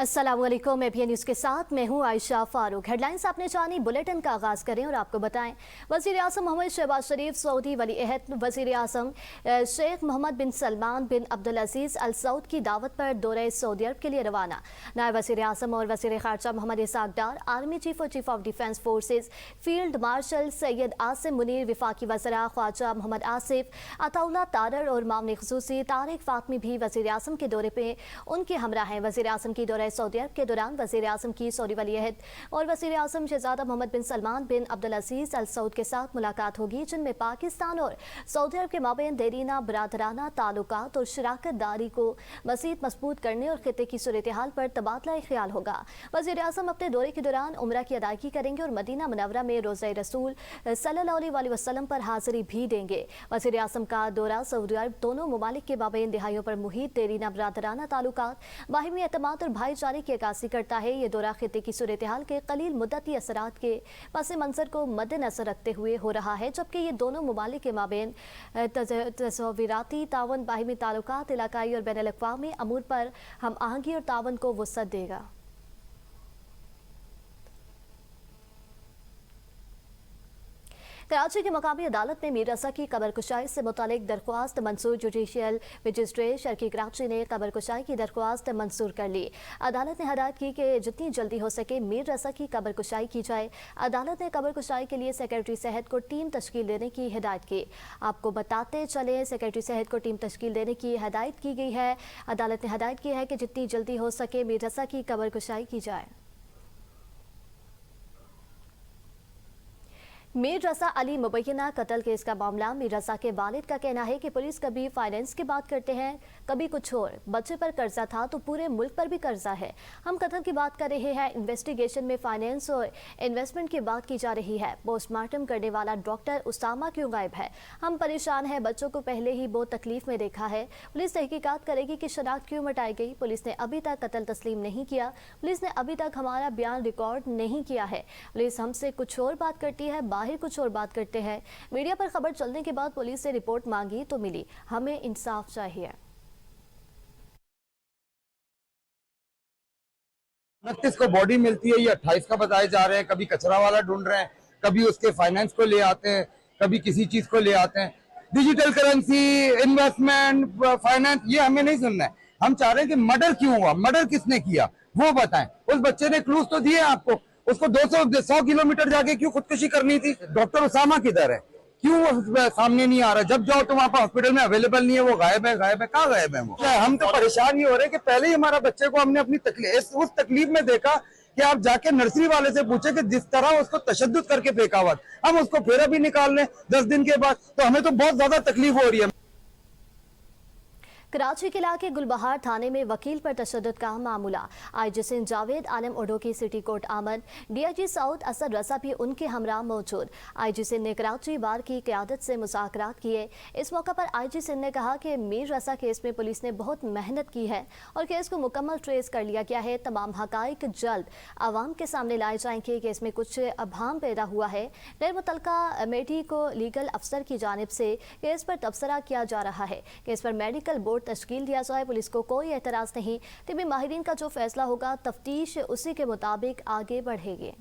अस्सलामुअलैकुम, मैं न्यूज़ के साथ मैं हूं आयशा फारूक। हेडलाइंस आपने जानी, बुलेटिन का आगाज़ करें और आपको बताएं। वज़ीर आज़म मोहम्मद शहबाज शरीफ सऊदी वली अहद वज़ीर आज़म शेख मोहम्मद बिन सलमान बिन अब्दुल अजीज़ अल सऊद की दावत पर दौरे सऊदी अरब के लिए रवाना। नायब वज़ीर आज़म और वज़ीर ख़ारजा मोहम्मद इसहाक़ डार, आर्मी चीफ और chief of defence forces field marshal Syed Asim Munir, वफाकी वज़रा ख्वाजा मोहम्मद आसिफ, अताउल्लाह तारर और मामले ख़ुसूसी तारिक फ़ातमी भी वज़ीर आज़म के दौरे पर उनके हमरा हैं। वज़ीर आज़म की दौरे सऊदी अरब के दौरान वज़ीर आज़म की सऊदी वली अहद और वज़ीर आज़म शहज़ादा मोहम्मद बिन सलमान बिन अब्दुल अजीज़ अल सऊद के साथ मुलाकात होगी, जिनमें पाकिस्तान और सऊदी अरब के माबैन देरीना बरादराना ताल्लुकात और शराकत दारी को मज़ीद मजबूत करने और खित्ते की सूरत हाल पर तबादला ख्याल होगा। वज़ीर आज़म अपने दौरे के दौरान उम्रा की अदायगी करेंगे और मदीना मुनव्वरा में रोज़ा रसूल सल्लल्लाहु अलैहि वसल्लम पर हाज़िरी भी देंगे। वज़ीर आज़म का दौरा सऊदी अरब दोनों ममालिक के माबैन दिहाइयों पर मुहित देरीना बरादराना ताल्लुकात, बाहिमी एतमाद और भाईचारे की अक्कासी करता है। ये दौरा खित्ते की सूरत हाल के कलील मुद्दती असरात के पस मंज़र को मद्देनज़र रखते हुए हो रहा है, जबकि ये दोनों ममालिक के माबैन तसव्वुराती तावन, बाहिमी ताल्लुकात, इलाकाई और बैनुल अक़वामी अमूर पर हम आहंगी और तावन को वुसअत देगा। कराची की मकामी अदालत में मीर रज़ा की कबर कुशाई से मुतालिक दरख्वास्त मंसूर। जुडिशियल मजिस्ट्रेट शर्की कराची ने कबर कुशाई की दरख्वास्त मंसूर कर ली। अदालत ने हदायत की कि जितनी जल्दी हो सके मीर रज़ा की कबर कुशाई की जाए। अदालत ने कबर कुशाई के लिए सेक्रेटरी सेहत को टीम तश्कील देने की हिदायत की। आपको बताते चले, सेक्रेटरी सेहत को टीम तश्कील देने की हिदायत की गई है। अदालत ने हिदायत की है कि जितनी जल्दी हो सके मीर रज़ा की कबर कुशाई की जाए। मीर रज़ा अली मुबैना कत्ल केस का मामला। मीर रज़ा के वालिद का कहना है कि पुलिस कभी फाइनेंस की बात करते हैं, कभी कुछ और। बच्चे पर कर्जा था तो पूरे मुल्क पर भी कर्जा है। हम कत्ल की बात कर रहे हैं, इन्वेस्टिगेशन में फाइनेंस और इन्वेस्टमेंट की बात की जा रही है। पोस्टमार्टम करने वाला डॉक्टर उसामा क्यों गायब है? हम परेशान हैं, बच्चों को पहले ही बहुत तकलीफ में देखा है। पुलिस तहकीकात करेगी कि शनाख्त क्यों मिटाई गई। पुलिस ने अभी तक कत्ल तस्लीम नहीं किया। पुलिस ने अभी तक हमारा बयान रिकॉर्ड नहीं किया है। पुलिस हमसे कुछ और बात करती है, बाहर कुछ और बात करते हैं। मीडिया पर खबर चलने के बाद पुलिस से रिपोर्ट मांगी तो मिली। हमें इंसाफ चाहिए। 29 को बॉडी मिलती है, ये 28 का बताए जा रहे हैं। कभी कचरा वाला ढूंढ रहे हैं, कभी उसके फाइनेंस को ले आते हैं, कभी किसी चीज को ले आते हैं। डिजिटल करेंसी, इन्वेस्टमेंट, फाइनेंस, ये हमें नहीं सुनना है। हम चाह रहे हैं कि मर्डर क्यों हुआ, मर्डर किसने किया वो बताएं। उस बच्चे ने क्लूज तो दिए आपको, उसको 100 किलोमीटर जाके क्यों खुदकुशी करनी थी? डॉक्टर उसामा किधर है? क्यों वो सामने नहीं आ रहा? जब जाओ तो वहाँ पर हॉस्पिटल में अवेलेबल नहीं है, वो गायब है। गायब है, कहाँ गायब है वो? हम तो परेशान ही हो रहे हैं कि पहले ही हमारा बच्चे को हमने अपनी तकलीफ, उस तकलीफ में देखा कि आप जाके नर्सरी वाले से पूछे कि जिस तरह उसको तशद्दुद करके फेंका हुआ, हम उसको फिर अभी निकाल लें 10 दिन के बाद, तो हमें तो बहुत ज्यादा तकलीफ हो रही है। कराची के इलाके गुलबहार थाने में वकील पर तशद्दुद का मामला। आईजी सिंध जावेद आलम ओढो की सिटी कोर्ट आमद। डीआईजी साउथ असद रजा भी उनके हमरा मौजूद। आईजी सिंध ने कराची बार की क़यादत से मुज़ाकरात किए। इस मौका पर आईजी सिंध ने कहा कि मीर रज़ा केस में पुलिस ने बहुत मेहनत की है और केस को मुकम्मल ट्रेस कर लिया गया है। तमाम हक़ाइक़ जल्द आवाम के सामने लाए जाएंगे। केस में कुछ अभाम पैदा हुआ है। गैर मुतल्लका मेडी को लीगल अफसर की जानिब से केस पर तबसरा किया जा रहा है। केस पर मेडिकल बोर्ड तश्कील दिया जाए। पुलिस को कोई एतराज़ नहीं। तिब्बी माहिरीन का जो फैसला होगा तफ्तीश उसी के मुताबिक आगे बढ़ेगी।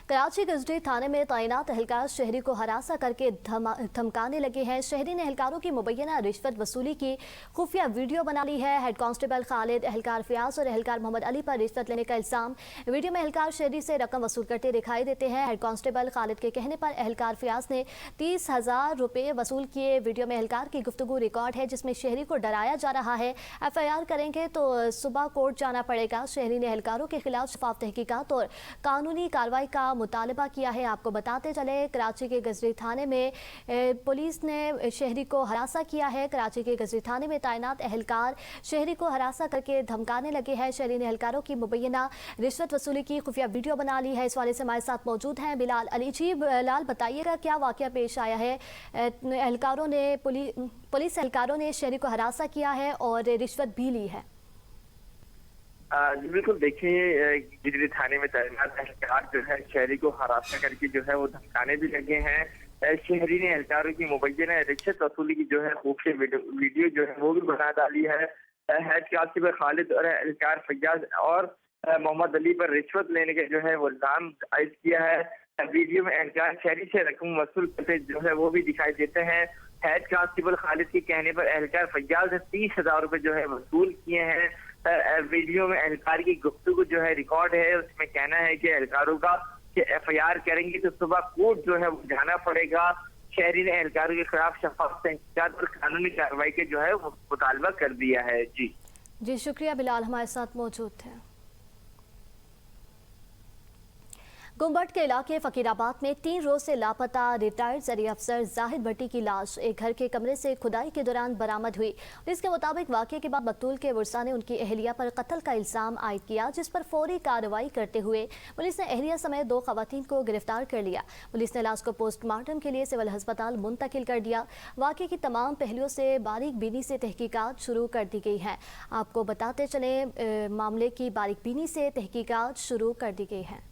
कराची गजडी थाने में तैनात एहलकार शहरी को हरासा करके धमकाने लगे हैं। शहरी ने एहलकारों की मुबैना रिश्वत वसूली की खुफिया वीडियो बना ली है। हेड कांस्टेबल खालिद, एहलकार फयाज और एहलकार मोहम्मद अली पर रिश्वत लेने का इल्ज़ाम। वीडियो में एहलकार शहरी से रकम वसूल करते दिखाई देते हैं। हेड कांस्टेबल खालिद के कहने पर एहलकार फयाज ने 30,000 रुपये वसूल किए। वीडियो में एहलकार की गुफ्तगू रिकॉर्ड है जिसमें शहरी को डराया जा रहा है। FIR करेंगे तो सुबह कोर्ट जाना पड़ेगा। शहरी ने एहलकारों के खिलाफ शफाफ तहकीकात और कानूनी कार्रवाई का मुतालबा किया है। आपको बताते चले, कराची के गजरी थाने में पुलिस ने शहरी को हरासा किया है। कराची के गजरी थाने में तैनात एहलकार शहरी को हरासा करके धमकाने लगे हैं। शहरी ने एहलकारों की मुबैना रिश्वत वसूली की खुफिया वीडियो बना ली है। इस वाले से हमारे साथ मौजूद हैं बिलाल अली। जी बिलाल, बताइएगा क्या वाकया पेश आया है? एहलकारों ने पुलिस एहलकारों ने शहरी को हरासा किया है और रिश्वत भी ली है। जी बिल्कुल, देखिए गिरडी थाने में तैनात एहलकार जो है शहरी को हरासा करके जो है वो धमकाने भी लगे हैं। शहरी ने एहलकारों की मुबैना रिश्वत वसूली की जो है खूबसूरत वीडियो जो है वो भी बना डाली है। हेड कांस्टेबल खालिद और एहलकार फैयाज और मोहम्मद अली पर रिश्वत लेने के जो है वो इल्जाम आयद किया है। वीडियो में एहलकार शहरी से रकम वसूल करते जो है वो भी दिखाई देते हैं। हेड कांस्टेबल खालिद के कहने पर एहलकार फैयाज ने 30,000 रुपए जो है वसूल किए हैं। वीडियो में एहलकार की गुफ्तगू जो है रिकॉर्ड है, उसमें कहना है कि एहलकारों का कि FIR करेंगे तो सुबह कोर्ट जो है वो जाना पड़ेगा। शहरी ने एहलकारों के खिलाफ शफाफ तहकीकात और कानूनी कार्रवाई के जो है वो मुतालबा कर दिया है। जी शुक्रिया बिलाल, हमारे साथ मौजूद थे। गुम्बट के इलाके फकीराबाद में 3 रोज से लापता रिटायर्ड जरिए अफसर जाहिद भट्टी की लाश एक घर के कमरे से खुदाई के दौरान बरामद हुई। इसके मुताबिक वाक़े के बाद मकतूल के वर्सा ने उनकी अहलिया पर कत्ल का इल्ज़ाम आयद किया, जिस पर फौरी कार्रवाई करते हुए पुलिस ने अहलिया समेत 2 खवातीन को गिरफ्तार कर लिया। पुलिस ने लाश को पोस्टमार्टम के लिए सिविल अस्पताल मुंतकिल कर दिया। वाक़े की तमाम पहलुओं से बारीक बीनी से तहकीकात शुरू कर दी गई है। आपको बताते चले मामले की बारीक बीनी से तहकीकात शुरू कर दी गई है।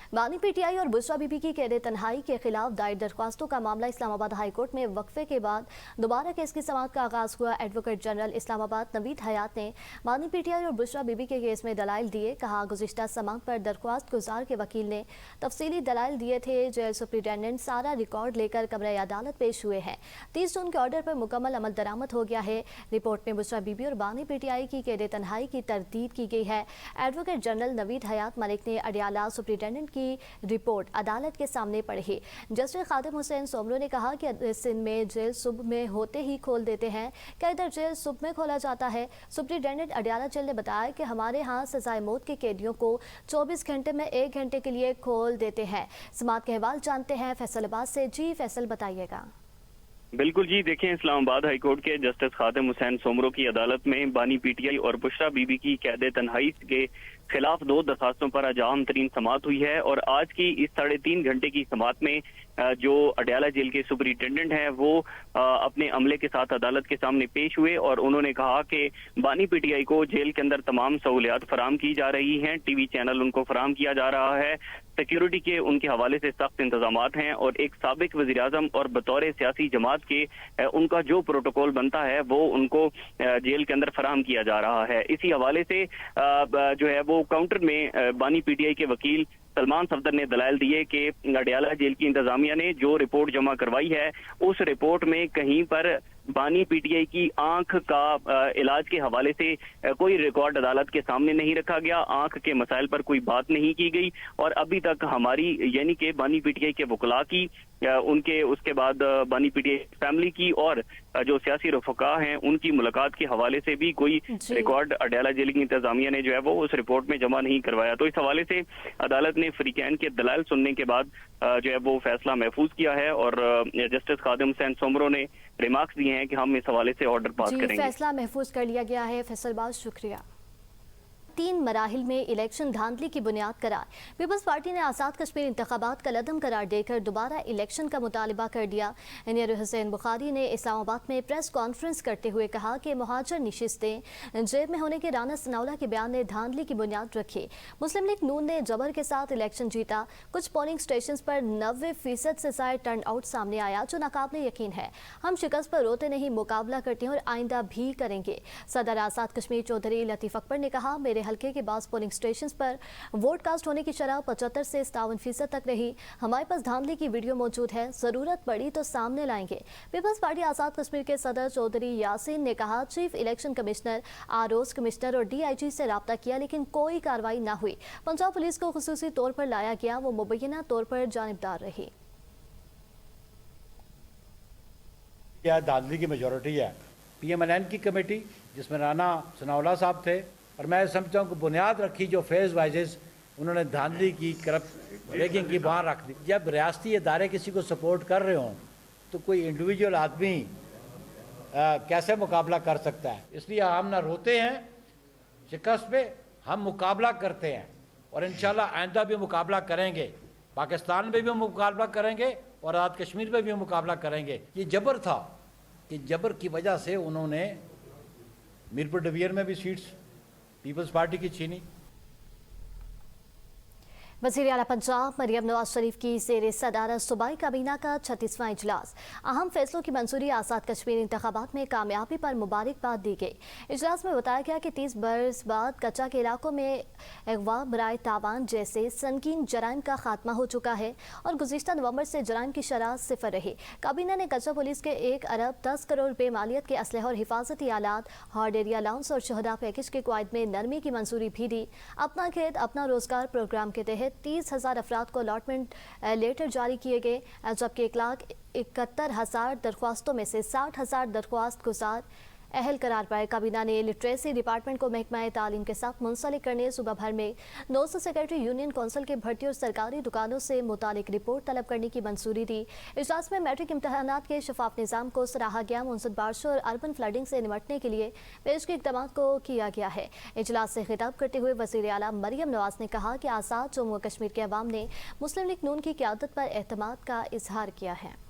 बानी PTI और बुशरा बीबी की कैद तन्हाई के खिलाफ दायर दरख्वास्तों का मामला इस्लामाबाद हाई कोर्ट में वक्फे के बाद दोबारा केस की समाअत का आगाज हुआ। एडवोकेट जनरल इस्लामाबाद नवीद हयात ने बानी PTI और बुशरा बीबी के केस में दलाइल दिए। कहा, गुज़िश्ता समाअत पर दरख्वास्त गुजार के वकील ने तफसीली दलाइल दिए थे। जेल सुप्रिटेंडेंट सारा रिकॉर्ड लेकर कमरे अदालत पेश हुए हैं। 30 जून के ऑर्डर पर मुकम्मल अमल दरामद हो गया है। रिपोर्ट में बुशरा बीबी और बानी PTI की कैद तन्हाई की तरदीद की गई है। एडवोकेट जनरल नवीद हयात मलिक ने अडियाला सुप्रिटेंडेंट की रिपोर्ट अदालत के सामने पढ़ी। जस्टिस खादिम हुसैन सोमरो ने कहा कि सिंध में जेल सुबह में होते ही खोल देते हैं, क्या इधर जेल सुबह में खोला जाता है? सुप्रिटेंडेंट अडियाला जेल ने बताया कि हमारे यहाँ सजाए मौत के कैदियों को 24 घंटे में 1 घंटे के लिए खोल देते हैं। समाअत के अहवाल जानते हैं फैसलाबाद से। जी फैसल, बताइएगा। बिल्कुल जी, देखें, इस्लामाबाद हाई कोर्ट के जस्टिस खादिम हुसैन सोमरो की अदालत में बानी PTI और बुशरा बीबी की कैद तन्हाई के खिलाफ 2 दरखास्तों पर आज अहम तरीन समाअत हुई है। और आज की इस 3.5 घंटे की समाअत में जो अडियाला जेल के सुपरिटेंडेंट हैं वो अपने अमले के साथ अदालत के सामने पेश हुए और उन्होंने कहा कि बानी PTI को जेल के अंदर तमाम सहूलियात फराम की जा रही हैं, TV चैनल उनको फराम किया जा रहा है, सिक्योरिटी के उनके हवाले से सख्त इंतजामात हैं और एक साबिक वज़ीर आज़म और बतौर सियासी जमात के उनका जो प्रोटोकॉल बनता है वो उनको जेल के अंदर फराम किया जा रहा है। इसी हवाले से जो है वो काउंटर में बानी PTI के वकील सलमान सफदर ने दलाइल दिए कि अडियाला जेल की इंतजामिया ने जो रिपोर्ट जमा करवाई है उस रिपोर्ट में कहीं पर बानी PTI की आंख का इलाज के हवाले से कोई रिकॉर्ड अदालत के सामने नहीं रखा गया, आंख के मसाइल पर कोई बात नहीं की गई और अभी तक हमारी यानी कि बानी PTI के वकला की उनके उसके बाद बानी PTI फैमिली की और जो सियासी रफका हैं उनकी मुलाकात के हवाले से भी कोई रिकॉर्ड अडियाला जेल की इंतजामिया ने जो है वो उस रिपोर्ट में जमा नहीं करवाया। तो इस हवाले से अदालत ने फरीकैन के दलाइल सुनने के बाद जो है वो फैसला महफूज किया है और जस्टिस खादिम हुसैन सोमरो ने रिमार्क्स दिए हैं कि हम इस हवाले से ऑर्डर पास करेंगे। फैसला महफूज कर लिया गया है। फैसलबाज, शुक्रिया। 3 मराहिल में इलेक्शन धांधली की बुनियाद करार। पीपल्स पार्टी ने आज़ाद कश्मीर इंतखाबात का लदम करार देकर दोबारा इलेक्शन का मुतालबा कर दिया। इंजीनियर हुसैन बुखारी ने इस्लामाबाद में प्रेस कॉन्फ्रेंस करते हुए कहा कि मुहाजिर नशिस्तें जेब में होने के राना सनाउल्लाह के बयान ने धांधली की बुनियाद रखी। मुस्लिम लीग नून ने जबर के साथ इलेक्शन जीता। कुछ पोलिंग स्टेशन पर 90% से ज्यादा टर्न आउट सामने आया, जो नाकाबिले यकीन है। हम शिकस्त पर रोते नहीं, मुकाबला करते हैं और आइंदा भी करेंगे। सदर आज़ाद कश्मीर चौधरी लतीफ़ अकबर ने कहा, मेरे हल्के के बाद पोलिंग स्टेशन पर वोट कास्ट होने की शरह 75 से 57% तक रही। हमारे पास धांधली की वीडियो मौजूद है, जरूरत पड़ी तो सामने लाएंगे। पीपल्स पार्टी आज़ाद कश्मीर के सदर चौधरी यासीन ने कहा, chief election commissioner, ROs commissioner और DIG से राब्ता किया लेकिन कोई कार्रवाई न हुई। पंजाब पुलिस को खुसूसी तौर पर लाया गया, वो मुबैना तौर पर जानिबदार रही। क्या धांधली की मेजॉरिटी है? PMLN की कमेटी जिसमें राना सनाउल्लाह साहब थे और मैं समझता हूँ कि बुनियाद रखी जो फेज वाइजेस उन्होंने धांधली की, करप्ट रेगिंग की वहाँ रख दी। जब रियासती इदारे किसी को सपोर्ट कर रहे हों तो कोई इंडिविजुअल आदमी कैसे मुकाबला कर सकता है? इसलिए हम ना रोते हैं शिकस्त पे, हम मुकाबला करते हैं और इंशाल्लाह आइंदा भी मुकाबला करेंगे। पाकिस्तान में भी मुकाबला करेंगे और आज़ाद कश्मीर में भी मुकाबला करेंगे। ये जबर था कि जबर की वजह से उन्होंने मीरपुर डिवीजन में भी सीट्स पीपल्स पार्टी की छीनी। वज़ीर आला पंजाब मरियम नवाज शरीफ की ज़ेर सदारत सूबाई काबीना का 36वां इजलास। अहम फैसलों की मंजूरी। आज़ाद कश्मीर इंतखाबात में कामयाबी पर मुबारकबाद दी गई। इजलास में बताया गया कि 30 बरस बाद कच्चा के इलाकों में अगवा बराए तावान जैसे संगीन जराइम का खात्मा हो चुका है और गुज़िश्ता नवंबर से जराइम की शरह सिफर रही। काबीना ने कच्चा पुलिस के 1 अरब 10 करोड़ रुपये मालियत के असलह और हिफाजती आलात, हार्ड एरिया अलाउंस और शहदा पैकेज के कवायद में नरमी की मंजूरी भी दी। अपना खेत अपना रोजगार प्रोग्राम के तहत 30,000 अफराद को अलॉटमेंट लेटर जारी किए गए, जबकि 1,71,000 दरख्वास्तों में से 60,000 दरख्वास्त गुजार अहल करार पाए। काबीना ने लिटरेसी डिपार्टमेंट को महकमा तालीम के साथ मुंसलिक करने, सूबा भर में 900 सेक्रेटरी यूनियन कौंसिल के भर्ती और सरकारी दुकानों से मुतालिक रिपोर्ट तलब करने की मंजूरी दी। इजलास में मैट्रिक इम्तहानात के शफाफ निज़ाम को सराहा गया। मुंसद बारिशों और अर्बन फ्लडिंग से निपटने के लिए पेश के इक़दाम को किया गया है। इजलास से खिताब करते हुए वज़ीर आला मरियम नवाज ने कहा कि आज़ाद जम्मू कश्मीर के अवाम ने मुस्लिम लीग नून की क़यादत पर एतमाद का इजहार किया है।